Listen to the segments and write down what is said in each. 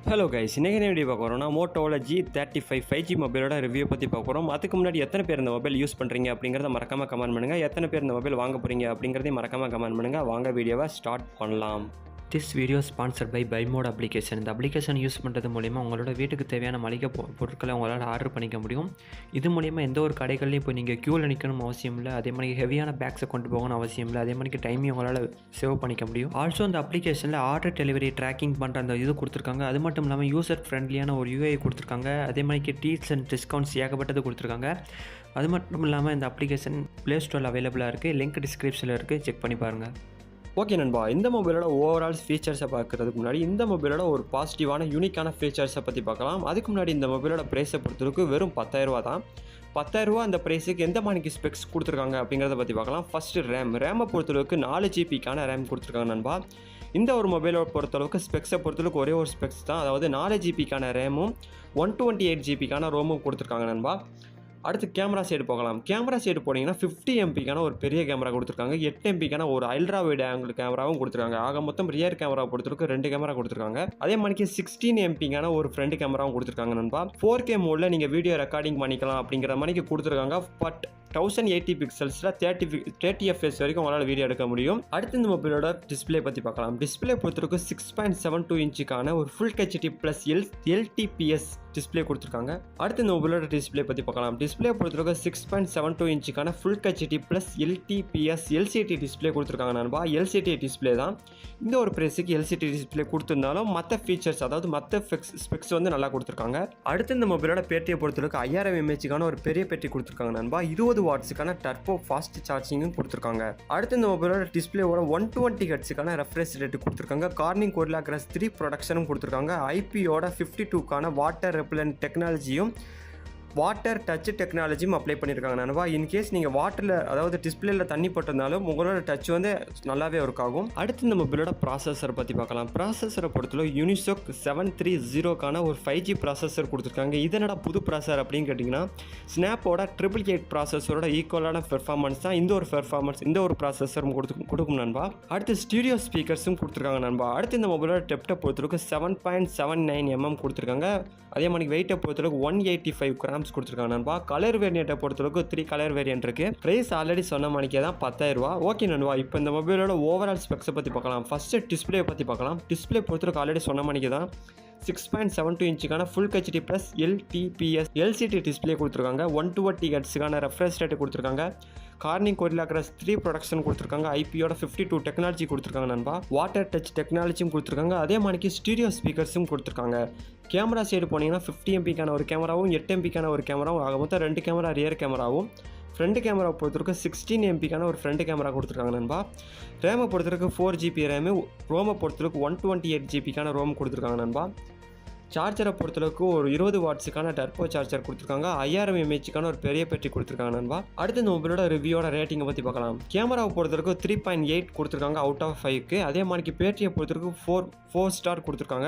Hello guys, இன்றைக்கி என்ன video பார்க்க போகிறோம்னா மோட்டோவில் G35 5G மொபைலோட ரிவ்யூ பற்றி பார்க்க போகிறோம். அதுக்கு முன்னாடி எத்தனை பேர் இந்த மொபைல் யூஸ் பண்ணுறீங்க அப்படிங்கிறத மறக்காமல் கமெண்ட் பண்ணுங்கள். எத்தனை பேர் இந்த மொபைல் வாங்க போகிறீங்க அப்படிங்கிறதையும் மறக்காமல் கமெண்ட் பண்ணுங்கள். வாங்க வீடியோவை ஸ்டார்ட் பண்ணலாம். திஸ் வீடியோ ஸ்பான்சர்ட் பை பைமோட் அப்ளிகேஷன். இந்த அப்ளிகேஷன் யூஸ் பண்ணுறது மூலிமா உங்களோட வீட்டுக்கு தேவையான மளிகை பொருட்களை உங்களால் ஆர்டர் பண்ணிக்க முடியும். இது மூலிமா எந்த ஒரு கடைகள்லையும் இப்போ நீங்கள் க்யூவில் நிற்கணும் அவசியம் இல்லை. அதே மாதிரி ஹெவியான பேக்ஸை கொண்டு போகணும் அவசியம் இல்லை. அதே மாதிரி டைமையும் உங்களால் சேவ் பண்ணிக்க முடியும். ஆல்சோ இந்த அப்ளிகேஷனில் ஆர்டர் டெலிவரி ட்ராக்கிங் பண்ணுற அந்த இது கொடுத்துருக்காங்க. அது மட்டும் இல்லாமல் யூசர் ஃப்ரெண்ட்லியான ஒரு யூஐ கொடுத்துருக்காங்க. அதே மாதிரி டீல்ஸ் அண்ட் டிஸ்கவுண்ட்ஸ் ஏகப்பட்டது கொடுத்துருக்காங்க. அது மட்டும் இல்லாமல் இந்த அப்ளிகேஷன் ப்ளே ஸ்டோரில் அவைலபிளாக இருக்குது. லிங்க் டிஸ்கிரிப்ஷனில் இருக்குது, செக் பண்ணி பாருங்கள். ஓகே நண்பா, இந்த மொபைலோட ஓவரால் ஃபீச்சர்ஸை பார்க்குறதுக்கு முன்னாடி இந்த மொபைலோட ஒரு பாசிட்டிவான யூனிக்கான ஃபீச்சர்ஸை பற்றி பார்க்கலாம். அதுக்கு முன்னாடி இந்த மொபைலோட ப்ரைஸை பொறுத்தவரைக்கு வெறும் 10,000 தான். 10,000 அந்த ப்ரைஸுக்கு எந்த மாதிரி ஸ்பெக்ஸ் கொடுத்துருக்காங்க அப்படிங்கிறத பற்றி பார்க்கலாம். ஃபஸ்ட்டு ரேமை பொறுத்தளவுக்கு 4 ஜிபிக்கான ரேம் கொடுத்துருக்காங்க நண்பா. இந்த ஒரு மொபைலோட பொறுத்தளவுக்கு ஸ்பெக்ஸை பொறுத்தளவுக்கு ஒரே ஒரு ஸ்பெக்ஸ் தான், அதாவது 4 ஜிபிக்கான ரேமும் 128 ஜிபிக்கான ரோமும் கொடுத்துருக்காங்க நண்பா. அடுத்து கேமரா சைடு போகலாம். கேமரா சைடு போனீங்கன்னா 50 எம்பிக்கான ஒரு பெரிய கேமரா கொடுத்துருக்காங்க. 8 எம்பிக்கான ஒரு அல்ட்ரா வைட் ஆங்கிள் கேமராவும் கொடுத்துருக்காங்க. ஆக மொத்தம் ரியர் கேமரா பொறுத்தவரைக்கும் 2 கேமரா கொடுத்துருக்காங்க. அதே மாதிரி 16 எம்பிக்கான ஒரு ஃப்ரண்ட் கேமராவும் கொடுத்துருக்காங்க நண்பா. 4K மோடில் நீங்கள் வீடியோ ரெக்கார்டிங் பண்ணிக்கலாம் அப்படிங்கிற மாதிரி கொடுத்துருக்காங்க. பட் 1080 பிக்சல்ஸில் 30 fps வரைக்கும் உங்களால் வீடியோ எடுக்க முடியும். அடுத்து இந்த மொபைலோட டிஸ்பிளே பற்றி பார்க்கலாம். டிஸ்பிளே பொறுத்தவரைக்கும் 6.72 இன்ச்சுக்கான ஒரு full HD plus LTPS display கொடுத்துருக்காங்க. அடுத்து இந்த மொபைலோட டிஸ்பிளே பற்றி பார்க்கலாம். டிஸ்பிளே பொறுத்தவரைக்கும் 6.72 இன்ச்சுக்கான full HD plus LTPS LCD display கொடுத்துருக்காங்க நண்பா. எல்சிடி டிஸ்பிளே தான். இந்த ஒரு ப்ரைஸுக்கு எல்சிடி டிஸ்பிளே கொடுத்துருந்தாலும் மற்ற ஃபீச்சர்ஸ், அதாவது மற்ற ஸ்பெக்ஸ் வந்து நல்லா கொடுத்துருக்காங்க. அடுத்து இந்த மொபைலோட பேட்டியை பொறுத்தவரைக்கும் 5000 mAhக்கான ஒரு பெரிய பேட்டி கொடுத்துருக்காங்க நண்பா. 20 வாட்ஸுக்கான டர்போ ஃபாஸ்ட் சார்ஜிங்கும் கொடுத்துருக்காங்க. அடுத்து இந்த மொபைலோட டிஸ்பிளேவோட 120 ஹெர்ட்ஸுக்கான ரெஃப்ரெஷ் ரேட்டு கொடுத்துருக்காங்க. கார்னிங் கோரில்லா கிளாஸ் 3 ப்ரொடக்ஷனும் கொடுத்துருக்காங்க. ஐபியோட 52க்கான வாட்டர் ரெப்பலண்ட் டெக்னாலஜியும் வாட்டர் டச் டெக்னாலஜியும் அப்ளை பண்ணியிருக்காங்க நண்பா. இன்கேஸ் நீங்கள் வாட்டரில், அதாவது டிஸ்பிளேல தண்ணி போட்டிருந்தாலும் உங்களோட டச் வந்து நல்லாவே ஒர்க் ஆகும். அடுத்து இந்த மொபைலோட ப்ராசஸரை பற்றி பார்க்கலாம். ப்ராசஸரை பொறுத்தவரை யூனிசோக் 730க்கான ஒரு 5G ப்ராசஸர் கொடுத்துருக்காங்க. இதனோட புது ப்ராசஸர் அப்படின்னு கேட்டிங்கன்னா ஸ்னாப்போட 888 ப்ராசஸரோட ஈக்குவலான பெர்ஃபார்மன்ஸ் தான் இந்த ஒரு ப்ராசஸரும் கொடுக்கும் நண்பா. அடுத்து ஸ்டீரியோ ஸ்பீக்கர்ஸும் கொடுத்துருக்காங்க நண்பா. அடுத்து இந்த மொபைலோட டெப்டை பொறுத்தவரைக்கும் 7.79 mm கொடுத்துருக்காங்க. அதே மாதிரி வெயிட்டை பொறுத்தவரைக்கும் 185 grams கொடுத்துருக்காங்க நண்பா. கலர் வேரியண்ட்டை பொறுத்தளவுக்கு 3 கலர் வேரியன்ட் இருக்குது. ப்ரைஸ் ஆல்ரெடி சொன்ன மணிக்கே தான் 10,000. ஓகே நண்பா, இப்போ இந்த மொபைலோட ஓவரால் ஸ்பெக்ஸை பற்றி பார்க்கலாம். ஃபஸ்ட்டு டிஸ்பிளே பற்றி பார்க்கலாம். டிஸ்பிளே பொறுத்தவரைக்கும் ஆல்ரெடி சொன்ன மணிக்கு தான் 6.72 இன்ச்சுக்கான full HD plus LTPS LCD display கொடுத்துருக்காங்க. 120 ஹெர்ட்ஸுக்கான ரெஃப்ரெஷ் ரேட்டு கொடுத்துருக்காங்க. கார்னிங் கோரில்லா கிளாஸ் 3 ப்ரொடக்ஷன் கொடுத்துருக்காங்க. ஐபியோட 52 டெக்னாலஜி கொடுத்துருக்காங்க நண்பா. வாட்டர் டச் டெக்னாலஜியும் கொடுத்துருக்காங்க. அதே மாதிரி ஸ்டீரியோ ஸ்பீக்கர்ஸும் கொடுத்துருக்காங்க. கேமரா சைடு போனீங்கன்னா 50 எம்பிக்கான ஒரு கேமராவும் 8 எம்பிக்கான ஒரு கேமராவும், ஆக மொத்தம் 2 கேமரா ரியர் கேமராவும், ஃப்ரண்ட் கேமரா பொறுத்தவரைக்கும் 16 எம்பிக்கான ஒரு ஃப்ரண்ட் கேமரா கொடுத்துருக்காங்க நண்பா. ரேமை பொறுத்தவரைக்கும் 4 GB ரேமு, ரோமை பொறுத்தவரைக்கும் 128 ஜிபிக்கான ரோம் கொடுத்துருக்காங்க நண்பா. சார்ஜரை பொறுத்தளவுக்கு ஒரு 20 வாட்ஸுக்கான டர்போ சார்ஜர் கொடுத்துருக்காங்க. 5000 mAhக்கான ஒரு பெரிய பேட்டரி கொடுத்துருக்காங்க நண்பா. அடுத்து இந்த மொபைலோட ரிவ்யூவோட ரேட்டிங்கை பற்றி பார்க்கலாம். கேமராவை பொறுத்தவரைக்கும் 3.8 கொடுத்துருக்காங்க அவுட் ஆஃப் 5க்கு. அதே மாதிரி பேட்டரியை பொறுத்தவரைக்கும் 4 ஸ்டார் கொடுத்துருக்காங்க.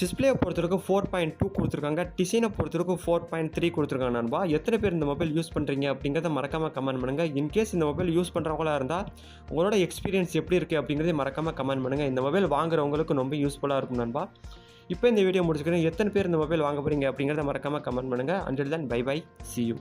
டிஸ்பிளே பொறுத்தவரைக்கும் 4.2 கொடுத்துருக்காங்க. டிசைனை பொறுத்தவரைக்கும் 4.3 கொடுத்துருக்காங்க நண்பா. எத்தனை பேர் இந்த மொபைல் யூஸ் பண்ணுறீங்க அப்படிங்கிறத மறக்காமல் கமெண்ட் பண்ணுங்கள். இன்கேஸ் இந்த மொபைல் யூஸ் பண்ணுறவங்களா இருந்தால் உங்களோட எக்ஸ்பீரியன்ஸ் எப்படி இருக்குது அப்படிங்கிறத மறக்காமல் கமெண்ட் பண்ணுங்கள். இந்த மொபைல் வாங்குறவங்களுக்கு ரொம்ப யூஸ்ஃபுல்லாக இருக்கும் நண்பா. இப்போ இந்த வீடியோ முடிச்சுக்கிறேன். எத்தனை பேர் இந்த மொபைல் வாங்க போகிறீங்க அப்படிங்கிறத மறக்காமல் கமெண்ட் பண்ணுங்கள். Until then bye bye, see you.